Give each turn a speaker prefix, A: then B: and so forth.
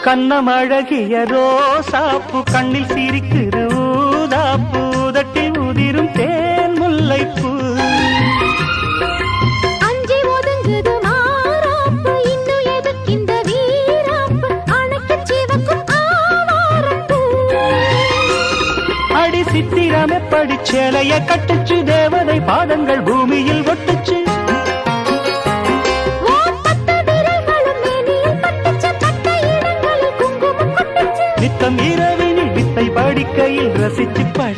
A: கண்ணம் அழகிய ரோசாப்பு கண்ணில் சிரிக்குது ஊதாப்பு உதட்டில் உதிரும் தேன் முல்லைப்பூ
B: அஞ்சி ஒதுங்குது மாறாப்பு இன்னும் எதுக்கு இந்த வீராப்பு அணைக்கு சிவக்கும் ஆவாரப்பூ
A: அடி சித்திரமே படிச்சேலைய கட்டுச்சு தேவதை பாதங்கள் பூமியில் ஒட்டுச்சு நித்தம் இரவினில் வித்தை படிக்கையில் ரசிச்சு பழ